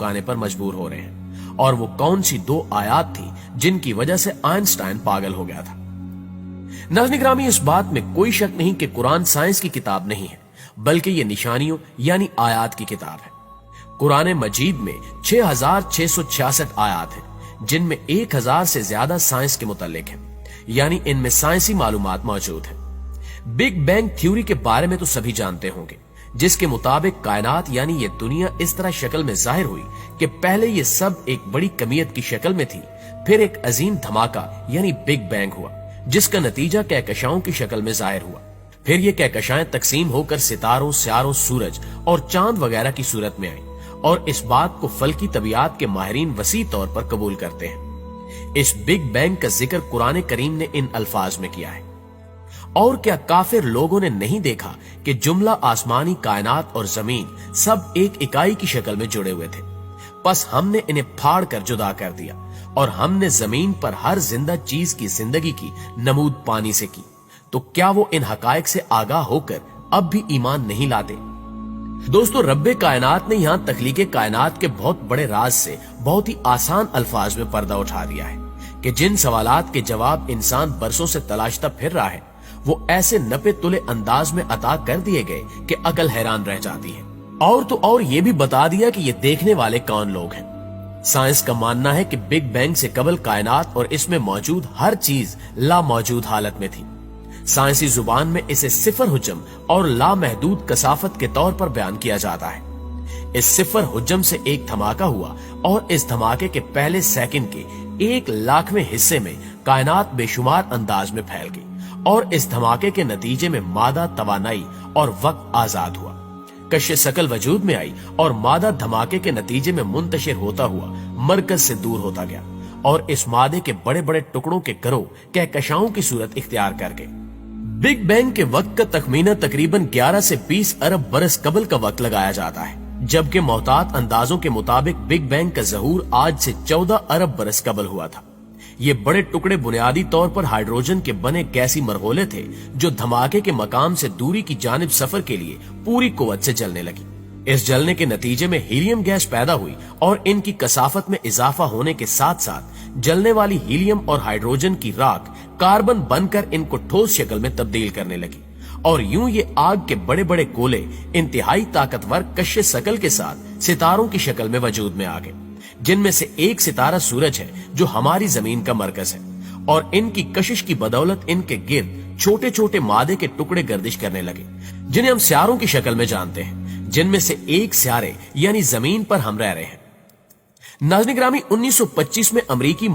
झुकाने पर मजबूर हो रहे हैं, और वो कौन सी 2 आयत थी जिनकी वजह से आइंस्टाइन पागल हो गया था। नाज़रीन गिरामी, इस बात में कोई शक नहीं कि कुरान साइंस की किताब नहीं है, बल्कि ये निशानियों यानी आयत की किताब है। कुरान मजीद में 6666 आयत हैं, जिनमें 1000 से ज्यादा साइंस के मुतालिक हैं, यानी इनमें साइंसी मालूमात मौजूद है। बिग बैंग थ्योरी के बारे में तो सभी जानते होंगे, जिसके मुताबिक कायनात यानी ये दुनिया इस तरह शक्ल में जाहिर हुई कि पहले ये सब एक बड़ी कमियत की शक्ल में थी, फिर एक अजीम धमाका यानी बिग बैंग हुआ, जिसका नतीजा कहकशाओं की शक्ल में जाहिर हुआ। फिर ये कहकशाएं तकसीम होकर सितारों, स्यारों, सूरज और चांद वगैरह की सूरत में आई, और इस बात को फल्की तबियात के माहिरीन वसी तौर पर कबूल करते हैं। इस बिग बैंग का जिक्र कुरान करीम ने इन अल्फाज में किया है। और क्या काफिर लोगों ने नहीं देखा कि जुमला आसमानी कायनात और जमीन सब एक इकाई की शक्ल में जुड़े हुए थे, बस हमने इन्हें फाड़ कर जुदा कर दिया, और हमने जमीन पर हर जिंदा चीज की जिंदगी की नमूद पानी से की। तो क्या वो इन हकायक से आगाह होकर अब भी ईमान नहीं लाते? दोस्तों, रब्बे कायनात ने यहां तख्लीके कायनात के बहुत बड़े राज से बहुत ही आसान अल्फाज में पर्दा उठा दिया है कि जिन सवालात के जवाब इंसान बरसों से तलाशता फिर रहा है, वो ऐसे नपे तुले अंदाज में अता कर दिए गए कि अकल हैरान रह जाती है। और तो और ये भी बता दिया कि ये देखने वाले कौन लोग हैं। साइंस का मानना है कि बिग बैंग से कबल कायनात और इसमें मौजूद हर चीज लामौजूद हालत में थी। साइंसी जुबान में इसे सिफर हुज्जम और लामहदूद कसाफत के तौर पर बयान किया जाता है। इस सिफर हुज्जम से एक धमाका हुआ, और इस धमाके के पहले सेकंड के 1,00,000वें हिस्से में कायनात बेशुमार अंदाज में फैल गई, और इस धमाके के नतीजे में मादा, तवानाई और वक्त आजाद हुआ। कश्य शकल वजूद में आई, और मादा धमाके के नतीजे में मुंतशिर होता हुआ मरकज से दूर होता गया, और इस मादे के बड़े बड़े टुकड़ों के गिरोह कहकशाओं की सूरत इख्तियार कर गए। बिग बैंग के वक्त का तखमीना तकरीबन 11 से 20 अरब बरस कबल का वक्त लगाया जाता है, जबकि मोहतात अंदाजों के मुताबिक बिग बैंग का ज़हूर आज से 14 अरब बरस कबल हुआ था। ये बड़े टुकड़े बुनियादी तौर पर हाइड्रोजन के बने गैसी मरगोले थे, जो धमाके के मकाम से दूरी की जानिब सफर के लिए पूरी कुव्वत से जलने लगी। इस जलने के नतीजे में हीलियम गैस पैदा हुई, और इनकी कसाफत में इजाफा होने के साथ साथ जलने वाली हीलियम और हाइड्रोजन की राख कार्बन बनकर इनको ठोस शक्ल में तब्दील करने लगी, और यूं ये आग के बड़े बड़े गोले इंतहाई ताकतवर कश्य शकल के साथ सितारों की शक्ल में वजूद में आ गए, जिनमें से एक सितारा सूरज है जो हमारी जमीन का मरकज है, और इनकी कशिश की बदौलत इनके गिर्द छोटे छोटे मादे के टुकड़े गर्दिश करने लगे, जिन्हें हम स्यारों की शक्ल में जानते हैं, जिनमें से एक स्यारे यानी जमीन पर हम रह रहे हैं। नाज़रीन गिरामी, 1925 में अमरीकी